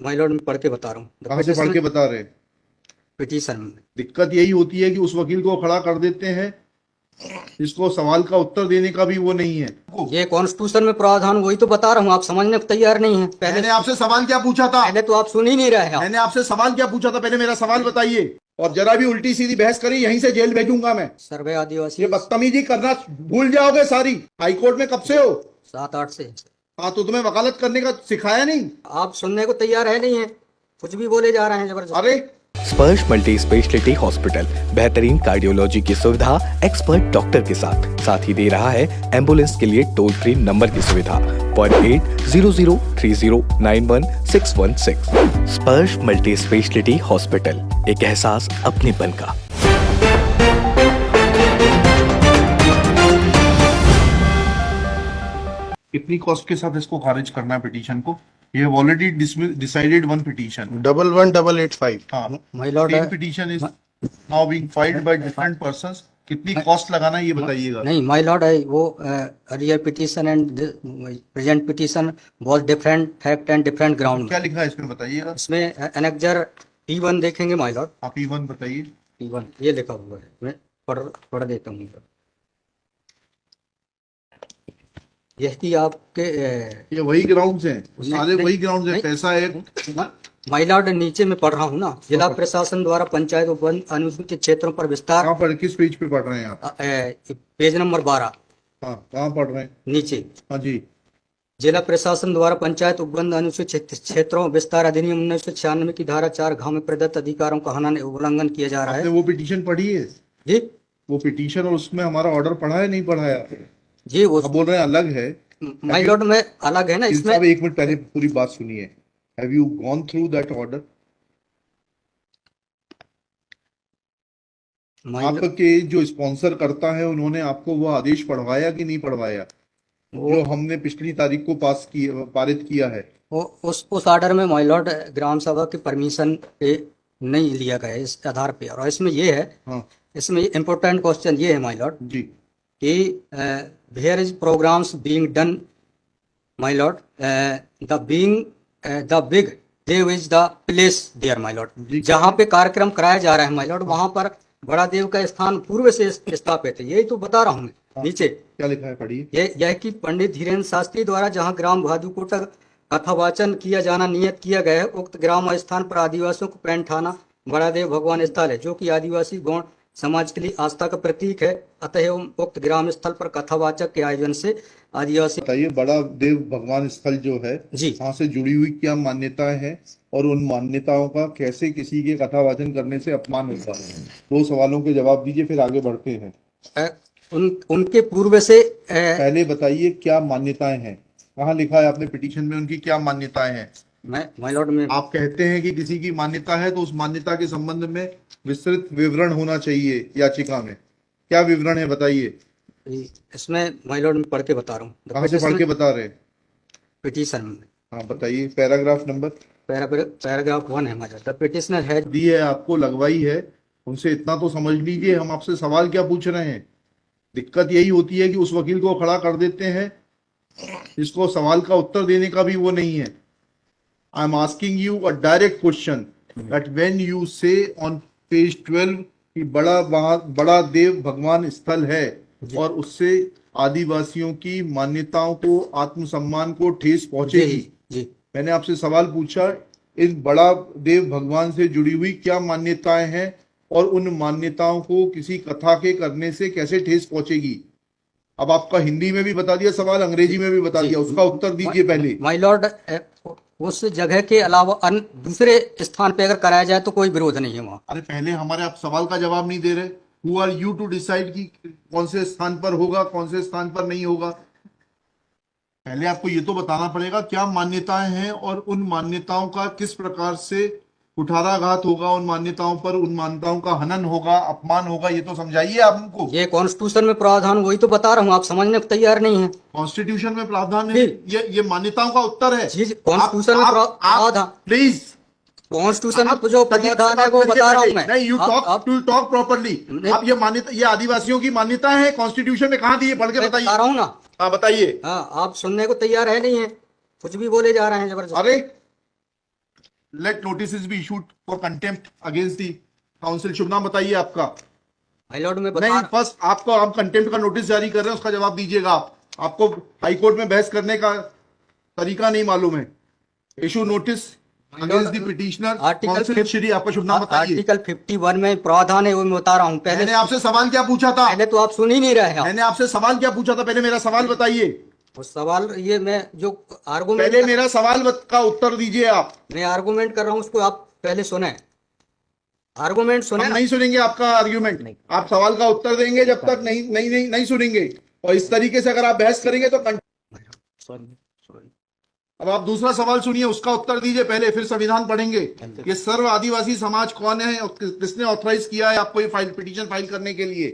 My Lord, मैं पढ़ के बता रहा हूँ। कहाँ से पढ़ के बता रहे हैं? पिटीशन में। दिक्कत यही होती है कि उस वकील को खड़ा कर देते हैं जिसको सवाल का उत्तर देने का भी वो नहीं है। ये कॉन्स्टिट्यूशन में प्रावधान, वही तो बता रहा हूँ, आप समझने को तैयार नहीं है। मैंने आपसे सवाल क्या पूछा था? पहले तो आप सुन ही नहीं रहे हैं। मैंने आपसे सवाल क्या पूछा था? पहले मेरा सवाल बताइए। और जरा भी उल्टी सीधी बहस करी यहीं से जेल भेजूंगा मैं। सर्वे आदिवासी ये बदतमीजी करना भूल जाओगे सारी। हाईकोर्ट में कब से हो? 7-8 से। हाँ, तो तुम्हें वकालत करने का सिखाया नहीं? आप सुनने को तैयार है नहीं है, कुछ भी बोले जा रहे हैं जबरदस्त। अरे स्पर्श मल्टी स्पेशलिटी हॉस्पिटल बेहतरीन कार्डियोलॉजी की सुविधा एक्सपर्ट डॉक्टर के साथ ही दे रहा है एम्बुलेंस के लिए टोल फ्री नंबर की सुविधा 08003091616। स्पर्श मल्टी स्पेशलिटी हॉस्पिटल, एक एहसास अपनेपन का। कितनी कॉस्ट के साथ इसको खारिज करना है पिटीशन को? ये have already decided one petition 11885। हाँ, my Lord, same petition is now being filed by different persons. कितनी कॉस्ट लगाना है ये बताइएगा। नहीं माय लॉर्ड, वो earlier petition and present petition was different fact and different ground. क्या लिखा है इसमें बताइएगा। इसमें एनेक्जर P1 देखेंगे माय लॉर्ड। आप E1 बताइए। P1 ये लिखा हुआ है, मैं पढ़ देता हूँ। यह कि आपके ये वही ग्राउंड्स हैं, सारे वही ग्राउंड्स हैं। पैसा है माय लॉर्ड, नीचे में पढ़ रहा हूँ ना, जिला प्रशासन द्वारा पंचायत उपवन अनुसूचित क्षेत्रों पर विस्तार। कहाँ पढ़, किस पेज पे पढ़ रहे हैं आप? Page number 12। हाँ, कहाँ पढ़ रहे हैं? नीचे। हाँ जी। जिला प्रशासन द्वारा पंचायत उपबंध अनुसूचित क्षेत्रों विस्तार अधिनियम 1996 की धारा 4 में प्रदत्त अधिकारों का हनन उल्लंघन किया जा रहा है। आपने वो पिटीशन पढ़ी है जी? वो पिटीशन और उसमें हमारा ऑर्डर पढ़ा है नहीं पढ़ा है? जी, वो अब बोल रहे हैं अलग है। माय लॉर्ड में अलग है ना इसमें। एक मिनट पहले पूरी बात सुनिए। Have you gone through that order? आपके जो स्पॉन्सर करता है उन्होंने आपको वो आदेश पढ़वाया कि नहीं पढ़वाया जो हमने पिछली तारीख को पारित किया है? उस ऑर्डर में माय लॉर्ड ग्राम सभा की परमिशन पे नहीं लिया गया इस आधार पे। और इसमें ये है, हाँ इसमें इम्पोर्टेंट क्वेश्चन ये है माय लॉर्ड जी कि where is programs being done my lord, the big dev is the place there my lord. जहाँ पे कार्यक्रम कराया जा रहा है माय लॉर्ड, वहां पर बड़ा देव का स्थान पूर्व से स्थापित है। यही तो बता रहा हूँ मैं। नीचे क्या लिखा है पढ़िए। यह कि पंडित धीरेन्द्र शास्त्री द्वारा जहां ग्राम भादुकोटा कथावाचन किया जाना नियत किया गया है, उक्त ग्राम स्थान पर आदिवासियों को पैंट थाना बड़ा देव भगवान स्थल है, जो कि आदिवासी गौण समाज के लिए आस्था का प्रतीक है। अतः उक्त ग्राम स्थल पर कथावाचक के आयोजन से आदिवासी। बताइए, बड़ा देव भगवान स्थल जो है जी, वहाँ से जुड़ी हुई क्या मान्यताएं हैं और उन मान्यताओं का कैसे किसी के कथावाचन करने से अपमान होता है? 2 सवालों के जवाब दीजिए, फिर आगे बढ़ते हैं। उनके पूर्व से पहले बताइए क्या मान्यताएं हैं। कहाँ लिखा है आपने पिटीशन में उनकी क्या मान्यताएं हैं? माय लॉर्ड में आप कहते हैं कि किसी की मान्यता है तो उस मान्यता के संबंध में विस्तृत विवरण होना चाहिए याचिका में। क्या विवरण है बताइए। इसमें माय लॉर्ड में पढ़ के बता रहा हूँ। कहाँ से पढ़ के बता रहे हैं? पिटीशन में। हाँ बताइए, पैराग्राफ नंबर। पैराग्राफ 1 है हमारा। द पिटिशनर हैज दी है आपको, लगवाई है, उनसे इतना तो समझ लीजिए हम आपसे सवाल क्या पूछ रहे हैं। दिक्कत यही होती है कि उस वकील को खड़ा कर देते हैं जिसको सवाल का उत्तर देने का भी वो नहीं है। I am asking you a direct question that when you से ऑन पेज 12 कि बड़ा देव भगवान स्थल है और उससे आदिवासियों की मान्यताओं को, आत्मसम्मान को ठेस पहुंचेगी। जी, मैंने आपसे सवाल पूछा, इस बड़ा देव भगवान से जुड़ी हुई क्या मान्यताएं हैं और उन मान्यताओं को किसी कथा के करने से कैसे ठेस पहुंचेगी? अब आपका हिंदी में भी बता दिया सवाल, अंग्रेजी में भी बता दिया, उसका उत्तर दीजिए पहले। माय लॉर्ड, उस जगह के अलावा दूसरे स्थान पे अगर कराया जाए तो कोई विरोध नहीं है वहाँ। अरे पहले हमारे आप सवाल का जवाब नहीं दे रहे। Who are you to decide कि कौन से स्थान पर होगा, कौन से स्थान पर नहीं होगा? पहले आपको ये तो बताना पड़ेगा क्या मान्यताएं हैं और उन मान्यताओं का किस प्रकार से कुठाराघात होगा, उन मान्यताओं पर, उन मान्यताओं का हनन होगा, अपमान होगा, ये तो समझाइए आप हमको। ये कॉन्स्टिट्यूशन में प्रावधान, वही तो बता रहा हूँ, आप समझने को तैयार नहीं है। कॉन्स्टिट्यूशन में प्रावधान है, ये मान्यताओं का उत्तर है। कॉन्स्टिट्यूशन में प्रावधान, प्लीज कॉन्स्टिट्यूशन में जो प्रावधान है वो बता रहा हूँ मैं। नहीं, यू टॉक प्रॉपर्ली। आप ये मान्यता, ये आदिवासियों की मान्यता है, कॉन्स्टिट्यूशन में कहाँ दी है? पढ़ के बताइए। बता रहा हूँ ना। हाँ बताइए। हाँ, आप सुनने को तैयार है नहीं है, कुछ भी बोले जा रहे हैं जबरदस्त। अरे let notice be issued for contempt against the council. शुभ नाम बताइए आपका। माय लॉर्ड में नहीं, फर्स्ट आपको आप कंटेम्प्ट का नोटिस जारी कर रहे हैं, उसका जवाब दीजिएगा आप। आपको हाईकोर्ट में बहस करने का तरीका नहीं मालूम है। Issue notice against the petitioner council. Shri आपका शुभ नाम बताइए। आर्टिकल 51 में प्रावधान है, वो मैं बता रहा हूँ। मैंने आपसे सवाल क्या पूछा था? पहले तो आप सुन ही नहीं रहे हैं। मैंने आपसे सवाल क्या पूछा था? पहले मेरा सवाल बताइए। वो सवाल ये मैं जो आर्गूमेंट पहले मेरा सवाल का उत्तर दीजिए आप। मैं आर्गूमेंट कर रहा हूँ, उसको आप पहले सुने। आर्गूमेंट सुने हम ना। नहीं सुनेंगे आपका आर्ग्यूमेंट। आप सवाल का उत्तर देंगे जब तक नहीं सुनेंगे। और इस तरीके से अगर आप बहस करेंगे तो सॉरी। अब आप दूसरा सवाल सुनिए, उसका उत्तर दीजिए पहले, फिर संविधान पढ़ेंगे। ये सर्व आदिवासी समाज कौन है और किसने ऑथराइज किया है आपको ये पिटीशन फाइल करने के लिए?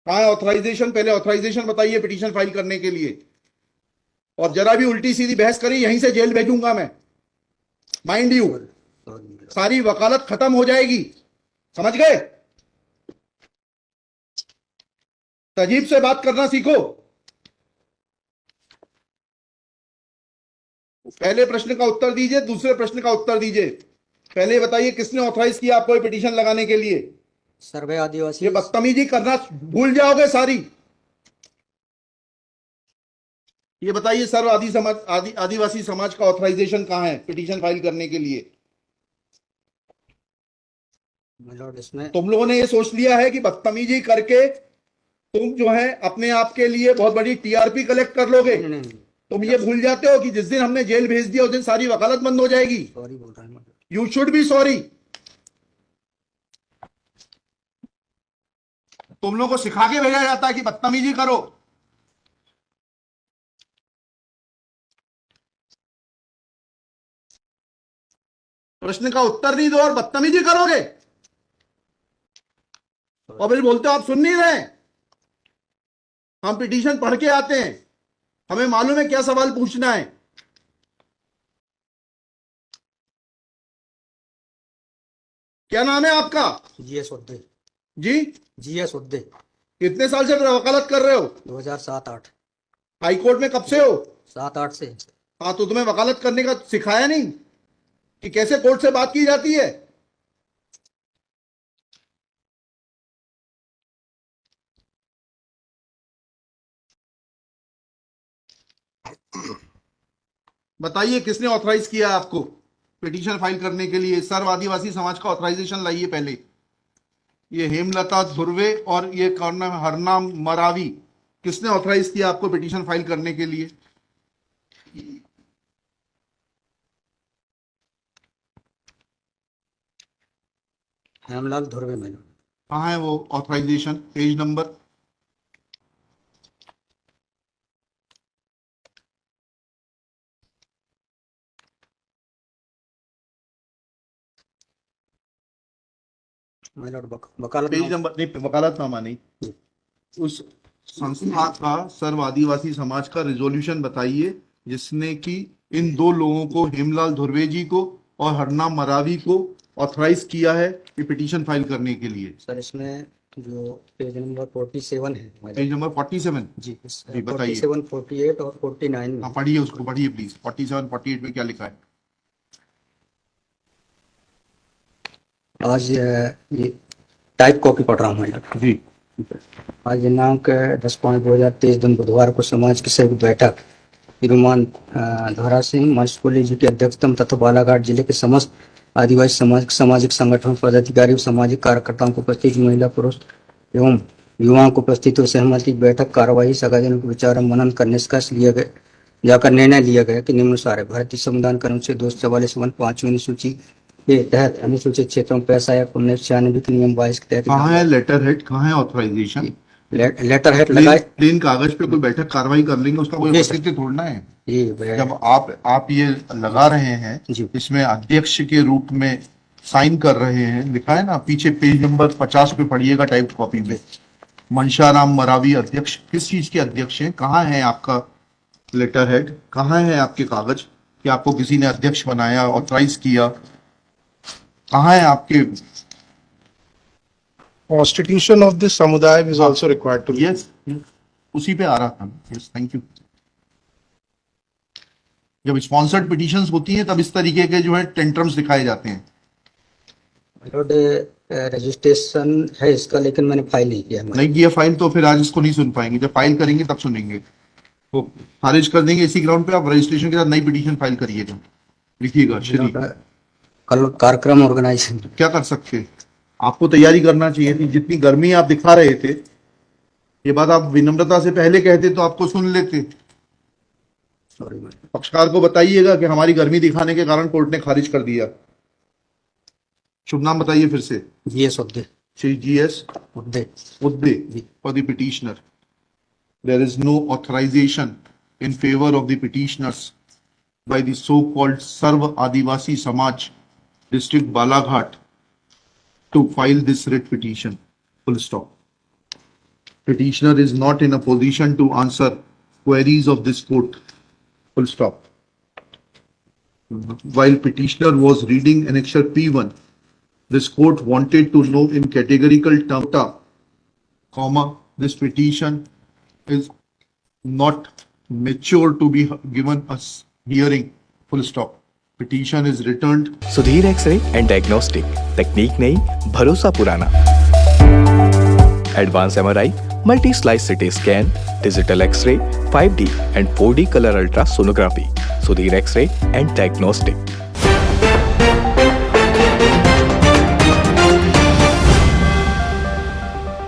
कहाँ है ऑथराइजेशन? पहले ऑथराइजेशन बताइए पिटीशन फाइल करने के लिए। और जरा भी उल्टी सीधी बहस करी, यहीं से जेल भेजूंगा मैं, माइंड यू। सारी वकालत खत्म हो जाएगी, समझ गए? तजीब से बात करना सीखो। पहले प्रश्न का उत्तर दीजिए, दूसरे प्रश्न का उत्तर दीजिए। पहले बताइए किसने ऑथराइज किया आपको ये पिटीशन लगाने के लिए? सर्वे आदिवासी। ये बदतमीजी करना भूल जाओगे सारी। ये बताइए सर्व आदिवासी समाज का ऑथराइजेशन कहां है पिटीशन फाइल करने के लिए? इसमें तुम लोगों ने ये सोच लिया है कि बदतमीजी करके तुम जो है अपने आप के लिए बहुत बड़ी टीआरपी कलेक्ट कर लोगे। नहीं। तुम ये भूल जाते हो कि जिस दिन हमने जेल भेज दिया उस दिन सारी वकालत बंद हो जाएगी। सॉरी बोल रहा हूँ। You should be sorry. तुम लोगों को सिखा के भेजा जाता है कि बदतमीजी करो। प्रश्न का उत्तर नहीं दो और बदतमीजी करोगे और फिर बोलते हो आप सुन नहीं रहे। हम पिटीशन पढ़ के आते हैं, हमें मालूम है क्या सवाल पूछना है। क्या नाम है आपका? जीएस उद्दे। जी, जीएस उद्दे। कितने साल से वकालत कर रहे हो? 2007-8। हाईकोर्ट में कब से हो? 7-8 से। हाँ, तो तुम्हें वकालत करने का सिखाया नहीं कि कैसे कोर्ट से बात की जाती है? बताइए किसने ऑथराइज किया आपको पिटीशन फाइल करने के लिए? सर्व आदिवासी समाज का ऑथराइजेशन लाइए पहले। ये हेमलता धुर्वे और ये कौन नाम है, हरनाम मरावी, किसने ऑथराइज किया आपको पिटीशन फाइल करने के लिए? हेमलाल धुर्वे में। कहाँ है वो ऑथराइजेशन? Page number. वकालत पेज नंबर नहीं, वकालतनामा नहीं। उस संस्था का सर्व आदिवासी समाज का रिजोल्यूशन बताइए जिसने कि इन दो लोगों को, हेमलाल धुर्वे जी को और हरनाम मरावी को, ऑथराइज किया है ये पिटीशन फाइल करने के लिए। सर इसमें जो पेज नंबर 47 है। पेज नंबर 47 जी बताइए। 47, 48 और 49 में। हाँ, पढ़िए उसको, पढ़िए प्लीज। 47, 48 में क्या लिखा है? आज ये टाइप कॉपी पढ़ रहा हूँ मैं जी। आज दिनांक 10/5/2023 दिन बुधवार को समाज की संयुक्त बैठक श्रीमान धोरा सिंह म्यूनिसिपल जी की अध्यक्षता तथा बालाघाट जिले के समस्त आदिवासी समाज सामाजिक संगठन पदाधिकारी और सामाजिक कार्यकर्ताओं को उपस्थित महिला पुरुष एवं युवाओं को उपस्थित हो सहमति बैठक कार्यवाही सगाजन को विचार मनन कर निष्कर्ष लिया गया जाकर निर्णय लिया गया कि निम्नानुसार है। भारतीय संविधान के अनुच्छेद 244 अनुसूची के तहत अनुसूचित क्षेत्रों में पैसा या 1996 के नियम 22 के तहत कहाँ है लेटर हेड? कहाँ है ऑथराइजेशन? लेटर हेड लगाए। प्लेन कागज पे कोई बैठक कार्रवाई कर लेंगे, उसका कोई औचित्य थोड़ना है। जब आप ये लगा रहे हैं, इसमें अध्यक्ष के रूप में साइन कर रहे हैं, लिखा है ना पीछे पेज नंबर 50 पे पढ़िएगा टाइप कॉपी पे। मनशाराम मरावी अध्यक्ष, किस चीज के अध्यक्ष हैं? कहाँ है आपका लेटर हेड? कहाँ है आपके कागज कि आपको किसी ने अध्यक्ष बनाया, ऑथराइज किया? कहाँ है आपके? Constitution of this samudaya is also required to be. Yes, उसी पे आ रहा था। Yes, thank you. जब स्पॉन्सर्ड पिटीशंस होती हैं तब इस तरीके के जो है टेंट्रम्स दिखाए जाते हैं। माइलॉर्ड रजिस्ट्रेशन है इसका, लेकिन मैंने फाइल नहीं किया। नहीं किया फाइल तो फिर आज इसको नहीं सुन पाएंगे, जब फाइल करेंगे तब सुनेंगे। वो खारिज कर देंगे इसी ग्राउंड पे, आप रजिस्ट्रेशन के साथ नई पिटीशन फाइल करिएगा। लिखिएगा श्री। कल कार्यक्रम ऑर्गेनाइजेशन क्या कर सकते हैं, आपको तैयारी करना चाहिए थी। जितनी गर्मी आप दिखा रहे थे, ये बात आप विनम्रता से पहले कहते तो आपको सुन लेते। सॉरी पक्षकार को बताइएगा कि हमारी गर्मी दिखाने के कारण कोर्ट ने खारिज कर दिया। शुभ नाम बताइए फिर से। GS Udde Shri GS Udde Udde for the petitioner. There is no authorization in favor of the petitioners by the so-called Sarv Adivasi Samaj, District Balaghat, to file this writ petition. Full stop. Petitioner is not in a position to answer queries of this court. Full stop. While petitioner was reading annexure P1, this court wanted to know in categorical terms, comma, this petition is not mature to be given a hearing. Full stop. Petition is returned. Sudhir x ray and diagnostic, तकनीक नई, भरोसा पुराना। Advance MRI, multi slice CT scan, digital x ray, 5D and 4D colour ultrasonography. Sudhir x ray and diagnostic.